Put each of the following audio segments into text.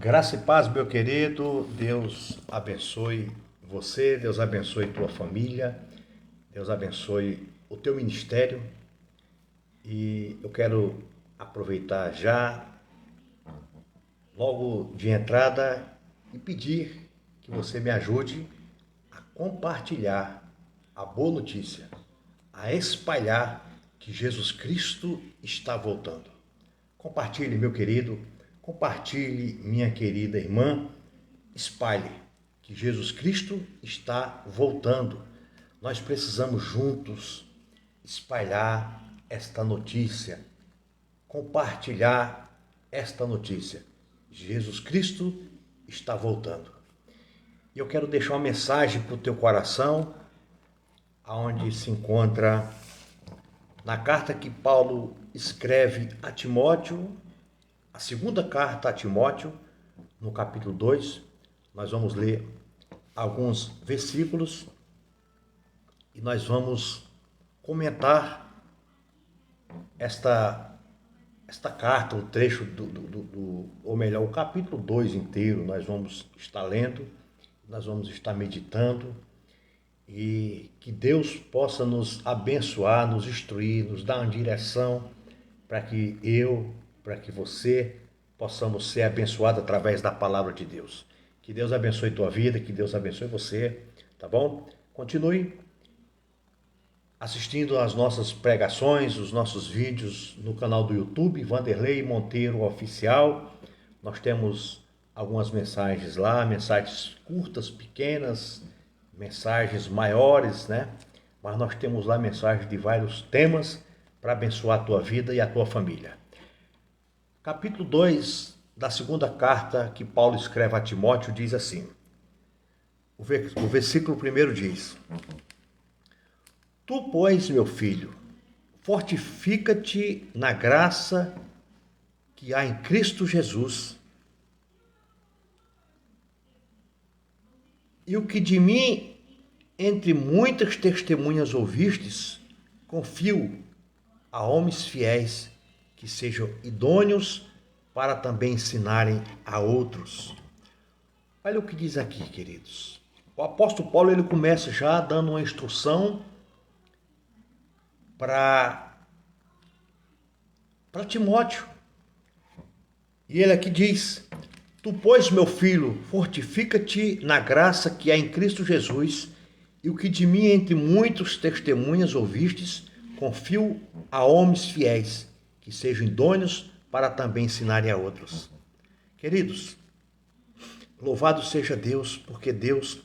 Graça e paz, meu querido. Deus abençoe você, Deus abençoe tua família, Deus abençoe o teu ministério. E eu quero aproveitar já, logo de entrada, e pedir que você me ajude a compartilhar a boa notícia, a espalhar que Jesus Cristo está voltando. Compartilhe, meu querido, compartilhe, minha querida irmã, espalhe que Jesus Cristo está voltando. Nós precisamos juntos espalhar esta notícia, compartilhar esta notícia. Jesus Cristo está voltando. E eu quero deixar uma mensagem para o teu coração, aonde se encontra na carta que Paulo escreve a Timóteo, a segunda carta a Timóteo, no capítulo 2, nós vamos ler alguns versículos e nós vamos comentar esta carta, o trecho ou melhor, o capítulo 2 inteiro, nós vamos estar lendo, nós vamos estar meditando. E que Deus possa nos abençoar, nos instruir, nos dar uma direção para que para que você possamos ser abençoados através da palavra de Deus. Que Deus abençoe tua vida, que Deus abençoe você, tá bom? Continue assistindo às nossas pregações, os nossos vídeos no canal do YouTube, Vanderlei Monteiro Oficial. Nós temos algumas mensagens lá, mensagens curtas, pequenas, mensagens maiores, né? Mas nós temos lá mensagens de vários temas para abençoar a tua vida e a tua família. Capítulo 2 da segunda carta que Paulo escreve a Timóteo diz assim, o versículo 1 diz: Tu, pois, meu filho, fortifica-te na graça que há em Cristo Jesus. E o que de mim, entre muitas testemunhas ouvistes, confio a homens fiéis que sejam idôneos para também ensinarem a outros. Olha o que diz aqui, queridos. O apóstolo Paulo ele começa já dando uma instrução para Timóteo. E ele aqui diz: Tu, pois, meu filho, fortifica-te na graça que há em Cristo Jesus, e o que de mim entre muitos testemunhas ouvistes, confio a homens fiéis, que sejam idôneos para também ensinarem a outros. Queridos, louvado seja Deus, porque Deus,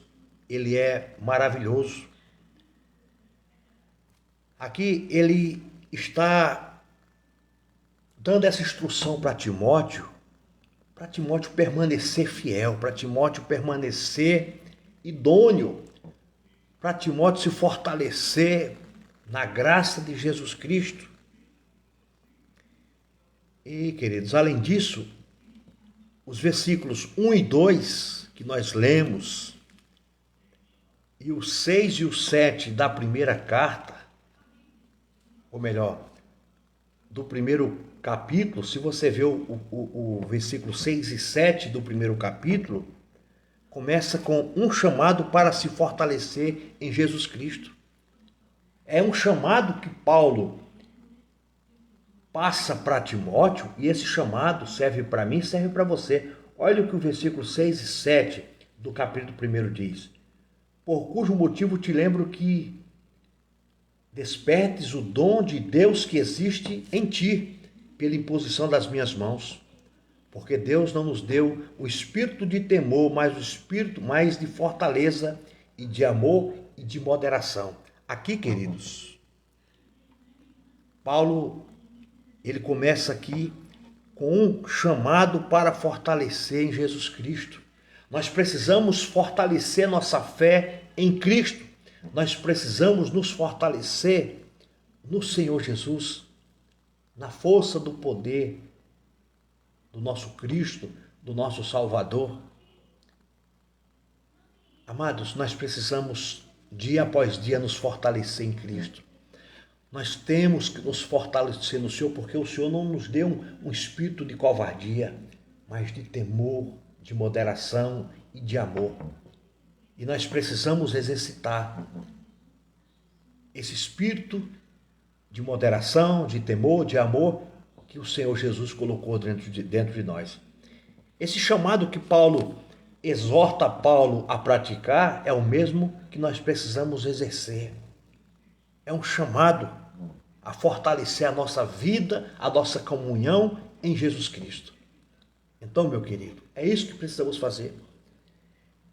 ele é maravilhoso. Aqui ele está dando essa instrução para Timóteo permanecer fiel, para Timóteo permanecer idôneo, para Timóteo se fortalecer na graça de Jesus Cristo. E, queridos, além disso, os versículos 1 e 2 que nós lemos, e o 6 e o 7 da primeira carta, ou melhor, do primeiro capítulo, se você vê o versículo 6 e 7 do primeiro capítulo, começa com um chamado para se fortalecer em Jesus Cristo. É um chamado que Paulo passa para Timóteo, e esse chamado serve para mim, serve para você. Olha o que o versículo 6 e 7 do capítulo 1 diz. Por cujo motivo te lembro que despertes o dom de Deus que existe em ti, pela imposição das minhas mãos. Porque Deus não nos deu o espírito de temor, mas o espírito mais de fortaleza e de amor e de moderação. Aqui, queridos, Paulo, ele começa aqui com um chamado para fortalecer em Jesus Cristo. Nós precisamos fortalecer nossa fé em Cristo. Nós precisamos nos fortalecer no Senhor Jesus, na força do poder do nosso Cristo, do nosso Salvador. Amados, nós precisamos dia após dia nos fortalecer em Cristo. Nós temos que nos fortalecer no Senhor, porque o Senhor não nos deu um espírito de covardia, mas de temor, de moderação e de amor. E nós precisamos exercitar esse espírito de moderação, de temor, de amor que o Senhor Jesus colocou dentro de nós. Esse chamado que Paulo exorta Paulo a praticar é o mesmo que nós precisamos exercer. É um chamado a fortalecer a nossa vida, a nossa comunhão em Jesus Cristo. Então, meu querido, é isso que precisamos fazer.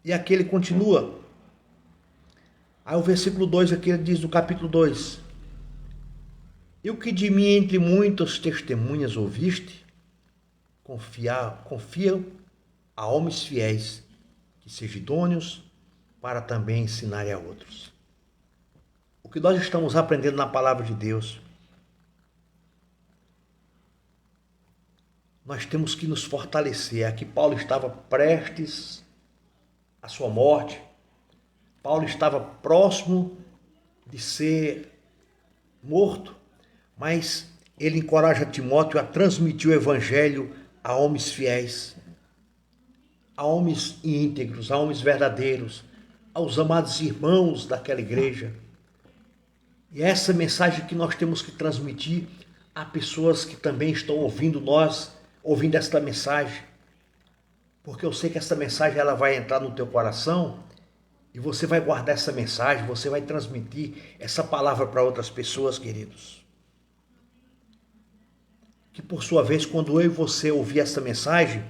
E aqui ele continua. Aí o versículo 2 aqui ele diz no capítulo 2: E o que de mim entre muitas testemunhas ouviste, confia a homens fiéis, que sejam idôneos para também ensinarem a outros. O que nós estamos aprendendo na palavra de Deus, nós temos que nos fortalecer. Aqui Paulo estava prestes à sua morte. Paulo estava próximo de ser morto, mas ele encoraja Timóteo a transmitir o evangelho a homens fiéis, a homens íntegros, a homens verdadeiros, aos amados irmãos daquela igreja. E é essa mensagem que nós temos que transmitir a pessoas que também estão ouvindo esta mensagem. Porque eu sei que essa mensagem ela vai entrar no teu coração e você vai guardar essa mensagem, você vai transmitir essa palavra para outras pessoas, queridos. Que por sua vez, quando eu e você ouvir essa mensagem,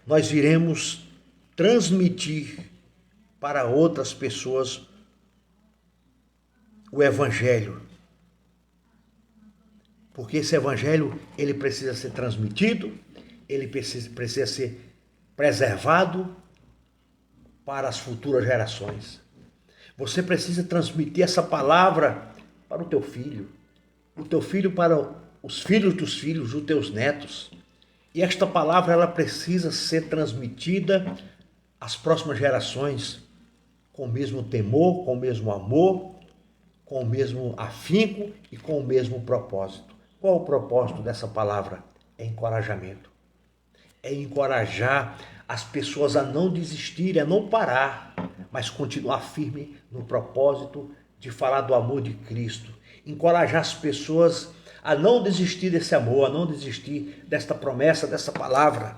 nós iremos transmitir para outras pessoas o evangelho. Porque esse evangelho, ele precisa ser transmitido, ele precisa ser preservado para as futuras gerações. Você precisa transmitir essa palavra para o teu filho para os filhos dos filhos, os teus netos. E esta palavra ela precisa ser transmitida às próximas gerações com o mesmo temor, com o mesmo amor, com o mesmo afinco e com o mesmo propósito. Qual o propósito dessa palavra? É encorajamento. É encorajar as pessoas a não desistirem, a não parar, mas continuar firme no propósito de falar do amor de Cristo. Encorajar as pessoas a não desistir desse amor, a não desistir desta promessa, dessa palavra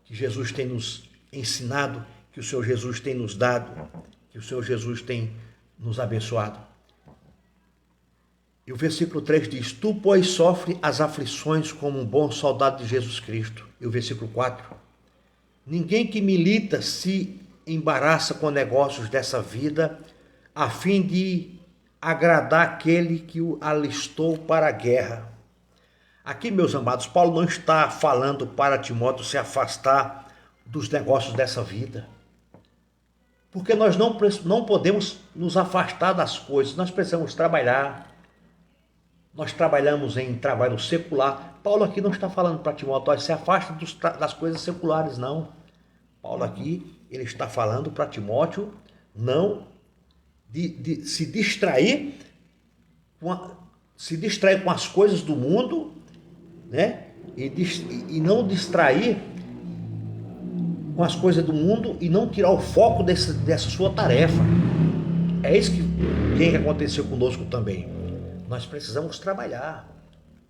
que Jesus tem nos ensinado, que o Senhor Jesus tem nos dado, que o Senhor Jesus tem nos abençoado. E o versículo 3 diz: Tu, pois, sofre as aflições como um bom soldado de Jesus Cristo. E o versículo 4: Ninguém que milita se embaraça com negócios dessa vida, a fim de agradar aquele que o alistou para a guerra. Aqui, meus amados, Paulo não está falando para Timóteo se afastar dos negócios dessa vida. Porque nós não podemos nos afastar das coisas, nós precisamos trabalhar. Nós trabalhamos em trabalho secular. Paulo aqui não está falando para Timóteo, se afasta das coisas seculares, não. Paulo aqui, ele está falando para Timóteo não de se distrair com as coisas do mundo, né? E não distrair com as coisas do mundo e não tirar o foco dessa sua tarefa. É isso que tem que acontecer conosco também. Nós precisamos trabalhar,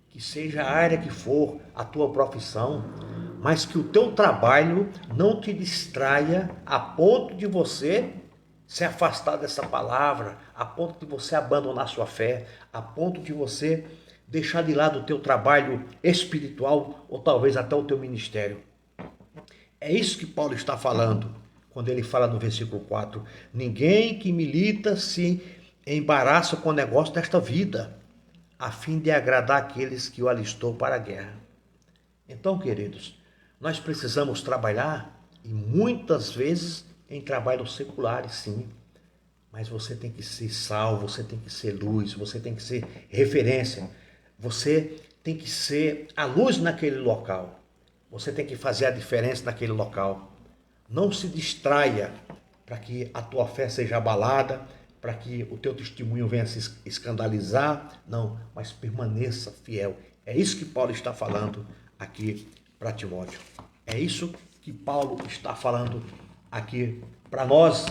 que seja a área que for, a tua profissão, mas que o teu trabalho não te distraia a ponto de você se afastar dessa palavra, a ponto de você abandonar sua fé, a ponto de você deixar de lado o teu trabalho espiritual ou talvez até o teu ministério. É isso que Paulo está falando quando ele fala no versículo 4: Ninguém que milita se embaraça com o negócio desta vida, a fim de agradar aqueles que o alistou para a guerra. Então, queridos, nós precisamos trabalhar, e muitas vezes em trabalhos seculares, sim. Mas você tem que ser sal, você tem que ser luz, você tem que ser referência. Você tem que ser a luz naquele local. Você tem que fazer a diferença naquele local. Não se distraia para que a tua fé seja abalada, para que o teu testemunho venha se escandalizar. Não, mas permaneça fiel. É isso que Paulo está falando aqui para Timóteo. É isso que que Paulo está falando aqui para nós,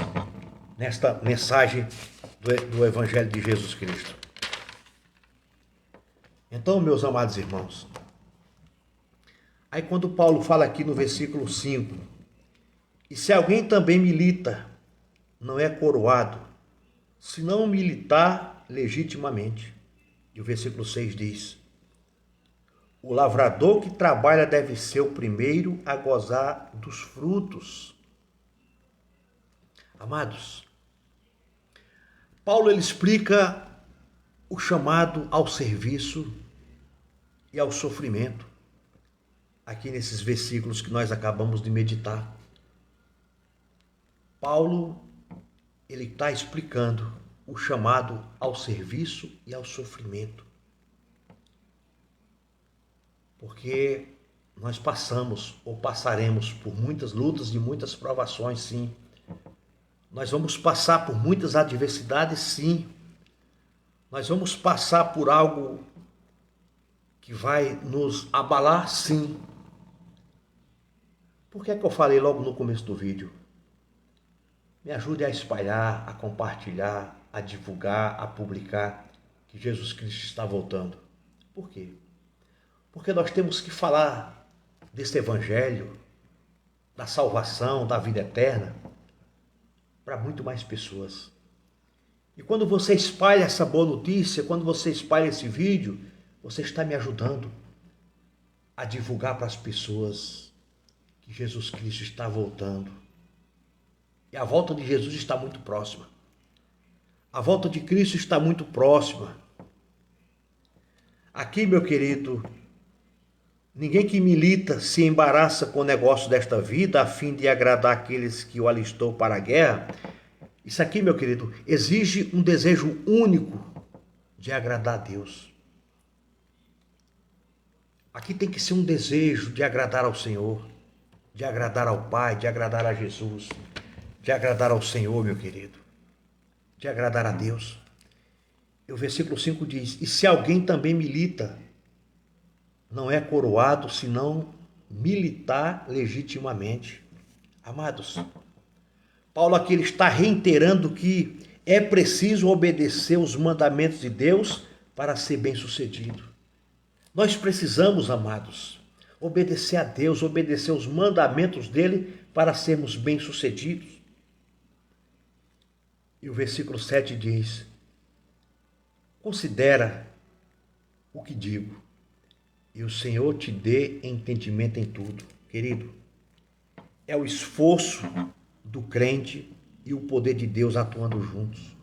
nesta mensagem do Evangelho de Jesus Cristo. Então, meus amados irmãos, aí quando Paulo fala aqui no versículo 5, e se alguém também milita, não é coroado, se não militar legitimamente. E o versículo 6 diz, o lavrador que trabalha deve ser o primeiro a gozar dos frutos. Amados, Paulo ele explica o chamado ao serviço e ao sofrimento, aqui nesses versículos que nós acabamos de meditar. Paulo ele está explicando o chamado ao serviço e ao sofrimento. Porque nós passamos ou passaremos por muitas lutas e muitas provações, sim. Nós vamos passar por muitas adversidades, sim. Nós vamos passar por algo que vai nos abalar, sim. Por que é que eu falei logo no começo do vídeo? Me ajude a espalhar, a compartilhar, a divulgar, a publicar que Jesus Cristo está voltando. Por quê? Porque nós temos que falar desse evangelho, da salvação, da vida eterna, para muito mais pessoas. E quando você espalha essa boa notícia, quando você espalha esse vídeo, você está me ajudando a divulgar para as pessoas que Jesus Cristo está voltando. E a volta de Jesus está muito próxima. A volta de Cristo está muito próxima. Aqui, meu querido, ninguém que milita se embaraça com o negócio desta vida a fim de agradar aqueles que o alistou para a guerra. Isso aqui, meu querido, exige um desejo único de agradar a Deus. Aqui tem que ser um desejo de agradar ao Senhor, de agradar ao Pai, de agradar a Jesus, de agradar ao Senhor, meu querido, de agradar a Deus. E o versículo 5 diz, e se alguém também milita, não é coroado, senão militar legitimamente. Amados, Paulo aqui ele está reiterando que é preciso obedecer os mandamentos de Deus para ser bem-sucedido. Nós precisamos, amados, obedecer a Deus, obedecer os mandamentos dele para sermos bem-sucedidos. E o versículo 7 diz, considera o que digo, e o Senhor te dê entendimento em tudo. Querido, é o esforço do crente e o poder de Deus atuando juntos.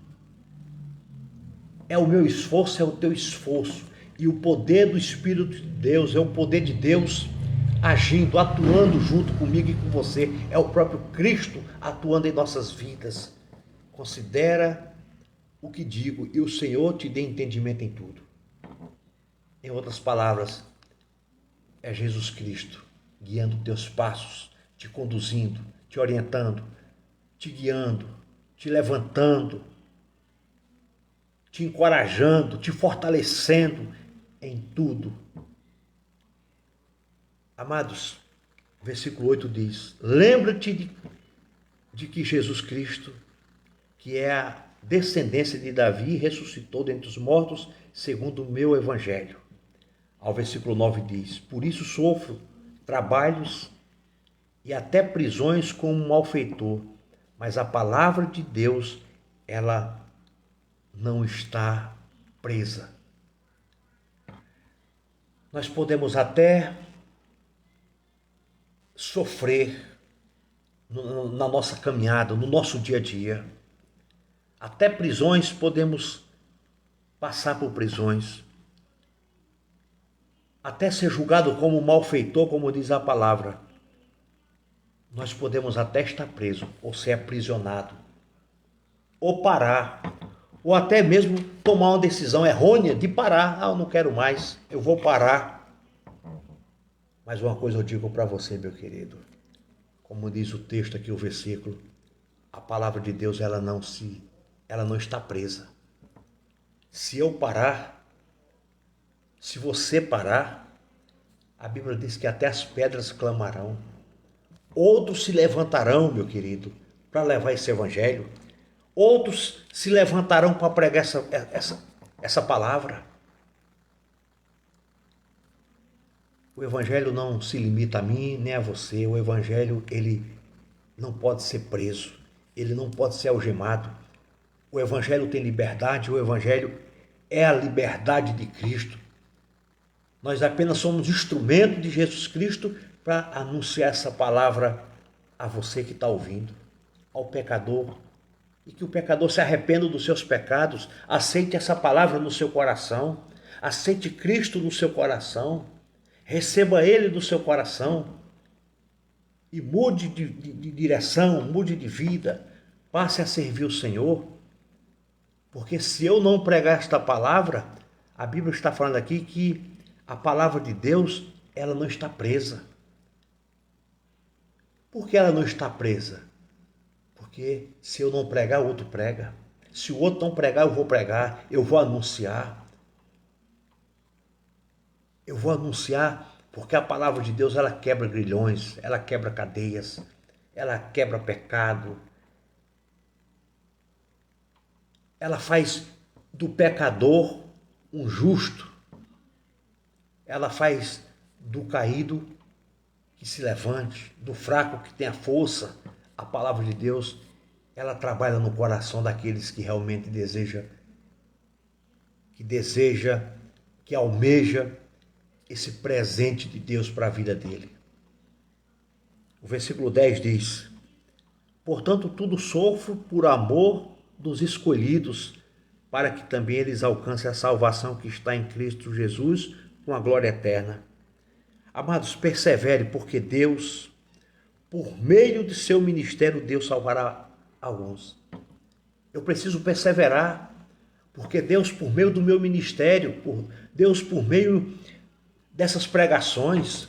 É o meu esforço, é o teu esforço. E o poder do Espírito de Deus, é o poder de Deus agindo, atuando junto comigo e com você. É o próprio Cristo atuando em nossas vidas. Considera o que digo e o Senhor te dê entendimento em tudo. Em outras palavras, é Jesus Cristo guiando teus passos, te conduzindo, te orientando, te guiando, te levantando, te encorajando, te fortalecendo em tudo. Amados, versículo 8 diz, lembra-te de que Jesus Cristo, que é a descendência de Davi, ressuscitou dentre os mortos, segundo o meu evangelho. Ao versículo 9 diz, por isso sofro trabalhos e até prisões como um malfeitor, mas a palavra de Deus, ela não está presa. Nós podemos até sofrer na nossa caminhada, no nosso dia a dia. Até prisões podemos passar por prisões. Até ser julgado como malfeitor, como diz a palavra. Nós podemos até estar preso, ou ser aprisionado, ou parar, ou até mesmo tomar uma decisão errônea de parar. Eu não quero mais, eu vou parar. Mas uma coisa eu digo para você, meu querido, como diz o texto aqui, o versículo, a palavra de Deus ela não está presa. Se eu parar, se você parar, a Bíblia diz que até as pedras clamarão. Outros se levantarão, meu querido, para levar esse evangelho. Outros se levantarão para pregar essa palavra. O evangelho não se limita a mim nem a você. O evangelho, ele não pode ser preso. Ele não pode ser algemado. O evangelho tem liberdade. O evangelho é a liberdade de Cristo. Nós apenas somos instrumento de Jesus Cristo para anunciar essa palavra a você que está ouvindo, ao pecador. E que o pecador se arrependa dos seus pecados, aceite essa palavra no seu coração, aceite Cristo no seu coração, receba Ele no seu coração e mude de direção, mude de vida, passe a servir o Senhor. Porque se eu não pregar esta palavra, a Bíblia está falando aqui que a palavra de Deus, ela não está presa. Por que ela não está presa? Porque se eu não pregar, o outro prega. Se o outro não pregar, eu vou pregar, eu vou anunciar. Eu vou anunciar porque a palavra de Deus, ela quebra grilhões, ela quebra cadeias, ela quebra pecado. Ela faz do pecador um justo. Ela faz do caído que se levante, do fraco que tenha força. A palavra de Deus, ela trabalha no coração daqueles que realmente que almeja esse presente de Deus para a vida dele. O versículo 10 diz: portanto, tudo sofro por amor dos escolhidos, para que também eles alcancem a salvação que está em Cristo Jesus, com a glória eterna. Amados, persevere, porque Deus, por meio de seu ministério, Deus salvará alguns. Eu preciso perseverar, porque Deus, por meio do meu ministério, Deus, por meio dessas pregações,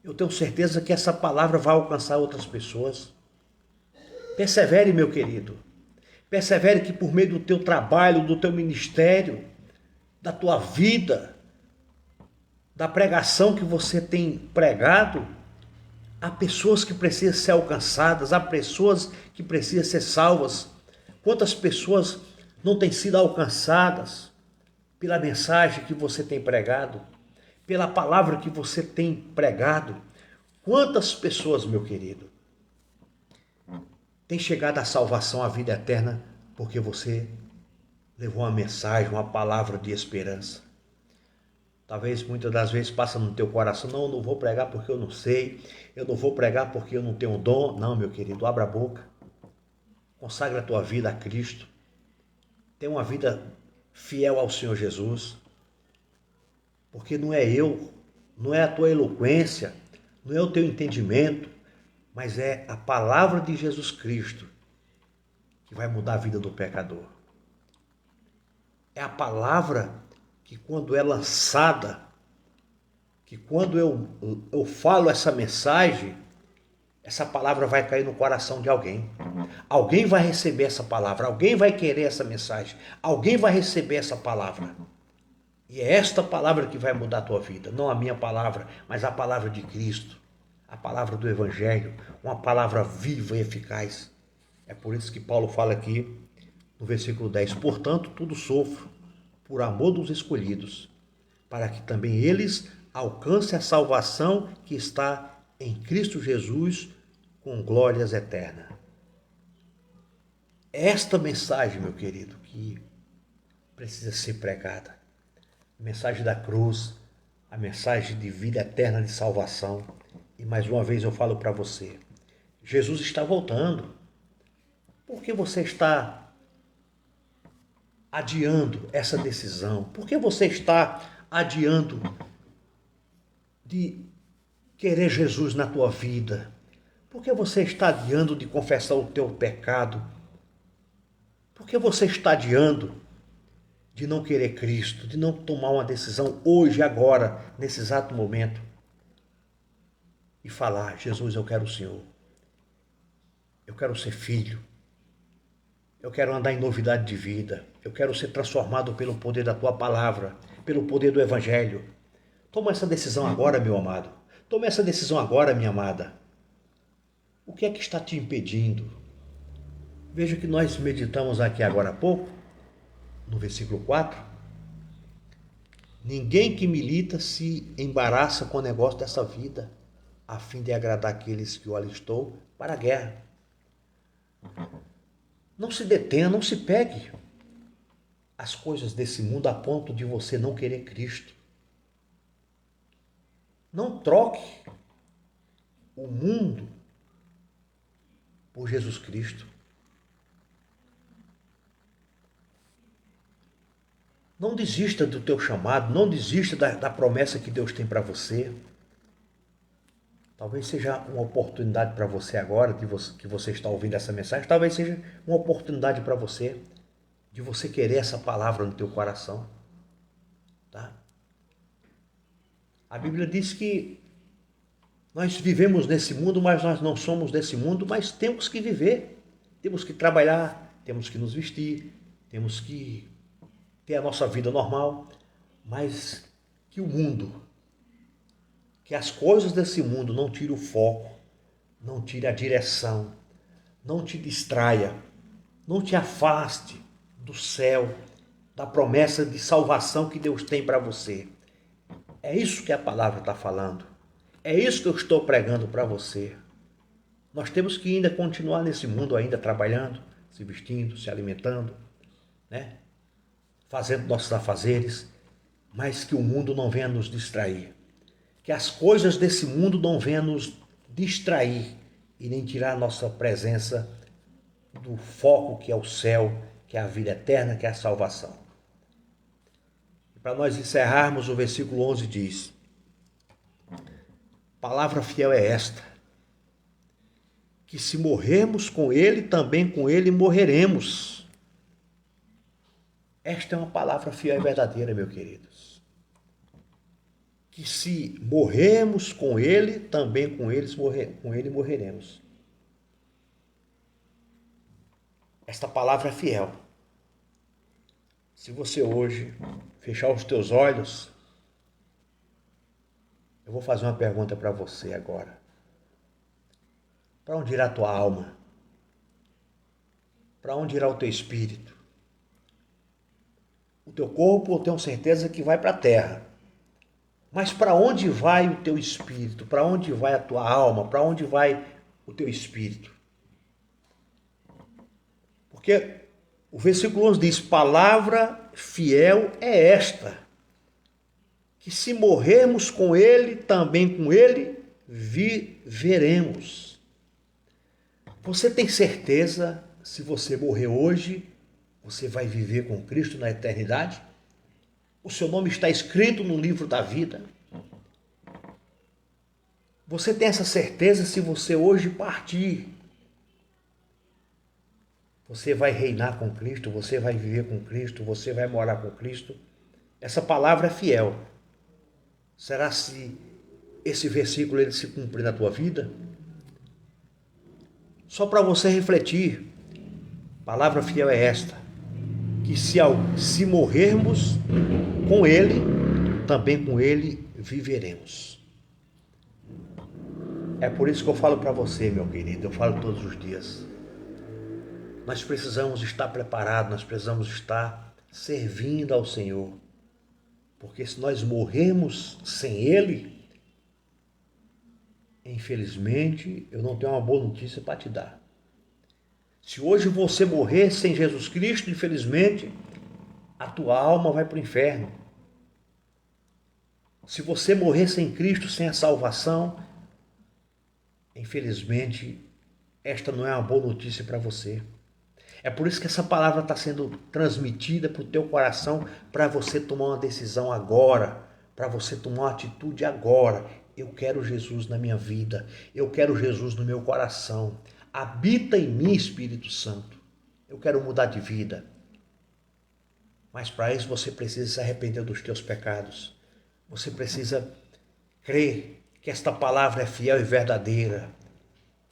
eu tenho certeza que essa palavra vai alcançar outras pessoas. Persevere, meu querido. Persevere que por meio do teu trabalho, do teu ministério, da tua vida, da pregação que você tem pregado, há pessoas que precisam ser alcançadas, há pessoas que precisam ser salvas. Quantas pessoas não têm sido alcançadas pela mensagem que você tem pregado, pela palavra que você tem pregado? Quantas pessoas, meu querido, têm chegado à salvação, à vida eterna, porque você levou uma mensagem, uma palavra de esperança? Talvez muitas das vezes passa no teu coração: não, eu não vou pregar porque eu não sei, eu não vou pregar porque eu não tenho dom. Não, meu querido, abra a boca, consagra a tua vida a Cristo, tenha uma vida fiel ao Senhor Jesus, porque não é eu, não é a tua eloquência, não é o teu entendimento, mas é a palavra de Jesus Cristo que vai mudar a vida do pecador. É a palavra que quando é lançada, que quando eu falo essa mensagem, essa palavra vai cair no coração de alguém. Alguém vai receber essa palavra, alguém vai querer essa mensagem, alguém vai receber essa palavra. E é esta palavra que vai mudar a tua vida, não a minha palavra, mas a palavra de Cristo, a palavra do Evangelho, uma palavra viva e eficaz. É por isso que Paulo fala aqui no versículo 10, portanto, tudo sofro por amor dos escolhidos, para que também eles alcancem a salvação que está em Cristo Jesus, com glórias eternas. Esta mensagem, meu querido, que precisa ser pregada, a mensagem da cruz, a mensagem de vida eterna, de salvação. E mais uma vez eu falo para você, Jesus está voltando. Por que você está adiando essa decisão? Por que você está adiando de querer Jesus na tua vida? Por que você está adiando de confessar o teu pecado? Por que você está adiando de não querer Cristo, de não tomar uma decisão hoje, agora, nesse exato momento, e falar: Jesus, eu quero o Senhor, eu quero ser filho, eu quero andar em novidade de vida, eu quero ser transformado pelo poder da tua palavra, pelo poder do Evangelho. Toma essa decisão agora, meu amado. Toma essa decisão agora, minha amada. O que é que está te impedindo? Veja que nós meditamos aqui agora há pouco, no versículo 4. Ninguém que milita se embaraça com o negócio dessa vida, a fim de agradar aqueles que o alistou para a guerra. Não se detenha, não se pegue às coisas desse mundo a ponto de você não querer Cristo. Não troque o mundo por Jesus Cristo. Não desista do teu chamado, não desista da promessa que Deus tem para você. Talvez seja uma oportunidade para você agora, que você está ouvindo essa mensagem, talvez seja uma oportunidade para você, de você querer essa palavra no teu coração. Tá? A Bíblia diz que nós vivemos nesse mundo, mas nós não somos desse mundo, mas temos que viver, temos que trabalhar, temos que nos vestir, temos que ter a nossa vida normal, mas que o mundo, que as coisas desse mundo não tirem o foco, não tire a direção, não te distraia, não te afaste do céu, da promessa de salvação que Deus tem para você. É isso que a palavra está falando. É isso que eu estou pregando para você. Nós temos que ainda continuar nesse mundo, ainda trabalhando, se vestindo, se alimentando, né? Fazendo nossos afazeres, mas que o mundo não venha nos distrair. Que as coisas desse mundo não venham nos distrair e nem tirar a nossa presença do foco que é o céu, que é a vida eterna, que é a salvação. E para nós encerrarmos, o versículo 11 diz: palavra fiel é esta, que se morrermos com ele, também com ele morreremos. Esta é uma palavra fiel e verdadeira, meus queridos. Que se morrermos com ele, também com ele morreremos. Esta palavra é fiel. Se você hoje fechar os teus olhos, eu vou fazer uma pergunta para você agora. Para onde irá a tua alma? Para onde irá o teu espírito? O teu corpo, eu tenho certeza que vai para a terra. Mas para onde vai o teu espírito? Para onde vai a tua alma? Para onde vai o teu espírito? Porque o versículo 11 diz: palavra fiel é esta, que se morrermos com ele, também com ele viveremos. Você tem certeza, se você morrer hoje, você vai viver com Cristo na eternidade? O seu nome está escrito no livro da vida. Você tem essa certeza? Se você hoje partir, você vai reinar com Cristo, você vai viver com Cristo, você vai morar com Cristo. Essa palavra é fiel. Será se esse versículo ele se cumprir na tua vida? Só para você refletir, palavra fiel é esta, que se morrermos com ele, também com ele viveremos. É por isso que eu falo para você, meu querido, eu falo todos os dias. Nós precisamos estar preparados, nós precisamos estar servindo ao Senhor. Porque se nós morrermos sem ele, infelizmente, eu não tenho uma boa notícia para te dar. Se hoje você morrer sem Jesus Cristo, infelizmente, a tua alma vai para o inferno. Se você morrer sem Cristo, sem a salvação, infelizmente, esta não é uma boa notícia para você. É por isso que essa palavra está sendo transmitida para o teu coração, para você tomar uma decisão agora, para você tomar uma atitude agora. Eu quero Jesus na minha vida, eu quero Jesus no meu coração. Habita em mim, Espírito Santo. Eu quero mudar de vida. Mas para isso você precisa se arrepender dos teus pecados. Você precisa crer que esta palavra é fiel e verdadeira.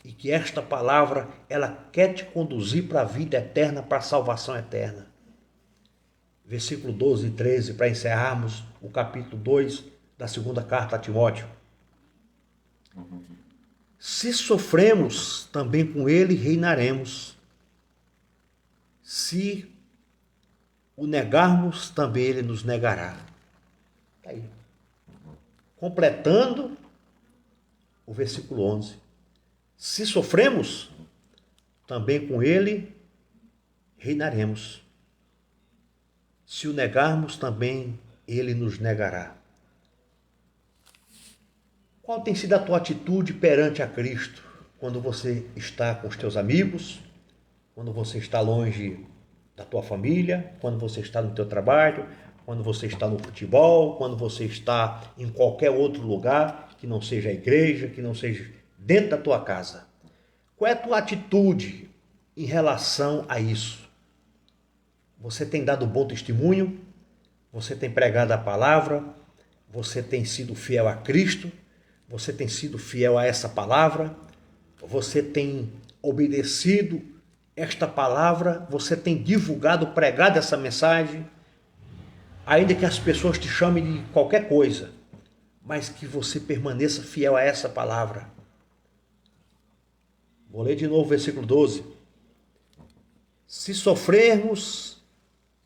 E que esta palavra, ela quer te conduzir para a vida eterna, para a salvação eterna. Versículo 12 e 13, para encerrarmos o capítulo 2 da segunda carta a Timóteo. Se sofremos, também com ele reinaremos. Se o negarmos, também ele nos negará. Está aí. Completando o versículo 11. Se sofremos, também com ele reinaremos. Se o negarmos, também ele nos negará. Qual tem sido a tua atitude perante a Cristo quando você está com os teus amigos, quando você está longe da tua família, quando você está no teu trabalho, quando você está no futebol, quando você está em qualquer outro lugar que não seja a igreja, que não seja dentro da tua casa? Qual é a tua atitude em relação a isso? Você tem dado bom testemunho? Você tem pregado a palavra? Você tem sido fiel a Cristo? Você tem sido fiel a essa palavra? Você tem obedecido esta palavra? Você tem divulgado, pregado essa mensagem? Ainda que as pessoas te chamem de qualquer coisa, mas que você permaneça fiel a essa palavra. Vou ler de novo o versículo 12. Se sofrermos,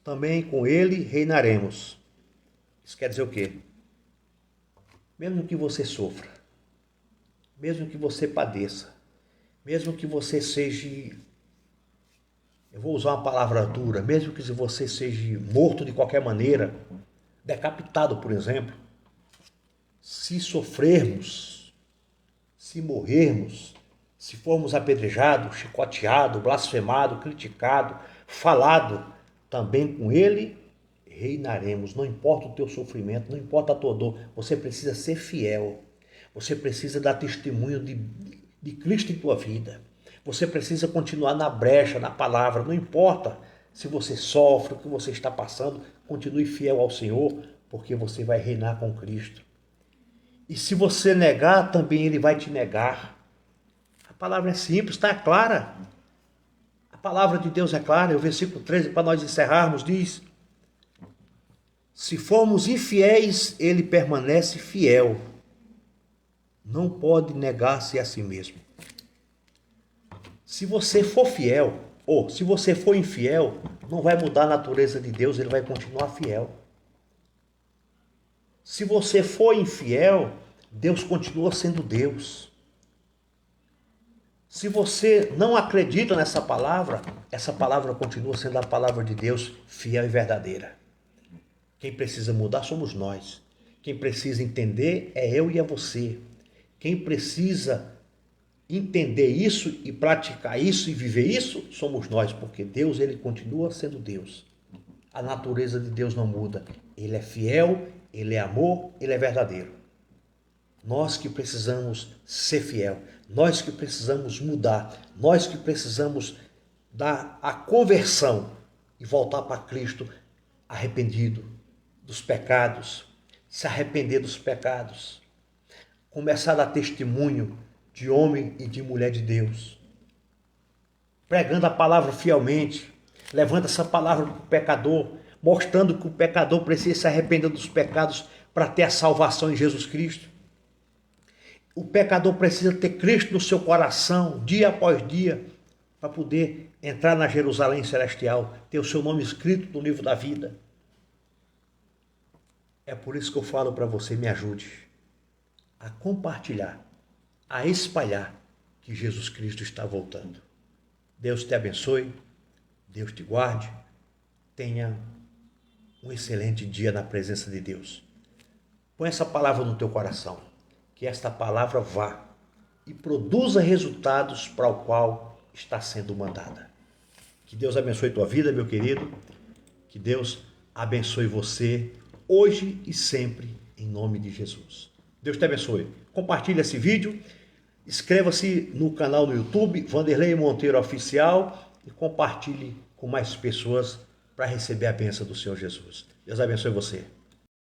também com ele reinaremos. Isso quer dizer o quê? Mesmo que você sofra, mesmo que você padeça, mesmo que você seja, eu vou usar uma palavra dura, mesmo que você seja morto de qualquer maneira, decapitado, por exemplo, se sofrermos, se morrermos, se formos apedrejados, chicoteados, blasfemados, criticados, falado, também com ele reinaremos. Não importa o teu sofrimento, não importa a tua dor, você precisa ser fiel. Você precisa dar testemunho de Cristo em tua vida. Você precisa continuar na brecha, na palavra. Não importa se você sofre, o que você está passando, continue fiel ao Senhor, porque você vai reinar com Cristo. E se você negar, também ele vai te negar. A palavra é simples, está clara. A palavra de Deus é clara. O versículo 13, para nós encerrarmos, diz: se formos infiéis, ele permanece fiel. Não pode negar-se a si mesmo. Se você for fiel, ou se você for infiel, não vai mudar a natureza de Deus, ele vai continuar fiel. Se você for infiel, Deus continua sendo Deus. Se você não acredita nessa palavra, essa palavra continua sendo a palavra de Deus, fiel e verdadeira. Quem precisa mudar somos nós. Quem precisa entender é eu e é você. Quem precisa entender isso e praticar isso e viver isso somos nós, porque Deus, ele continua sendo Deus. A natureza de Deus não muda. Ele é fiel, ele é amor, ele é verdadeiro. Nós que precisamos ser fiel, nós que precisamos mudar, nós que precisamos dar a conversão e voltar para Cristo arrependido dos pecados, se arrepender dos pecados, começar a dar testemunho de homem e de mulher de Deus, pregando a palavra fielmente, levando essa palavra para o pecador, mostrando que o pecador precisa se arrepender dos pecados para ter a salvação em Jesus Cristo. O pecador precisa ter Cristo no seu coração, dia após dia, para poder entrar na Jerusalém celestial, ter o seu nome escrito no livro da vida. É por isso que eu falo para você, me ajude a compartilhar, a espalhar que Jesus Cristo está voltando. Deus te abençoe, Deus te guarde, tenha um excelente dia na presença de Deus. Põe essa palavra no teu coração, que esta palavra vá e produza resultados para o qual está sendo mandada. Que Deus abençoe tua vida, meu querido, que Deus abençoe você hoje e sempre, em nome de Jesus. Deus te abençoe. Compartilhe esse vídeo, inscreva-se no canal no YouTube, Vanderlei Monteiro Oficial, e compartilhe com mais pessoas para receber a bênção do Senhor Jesus. Deus abençoe você.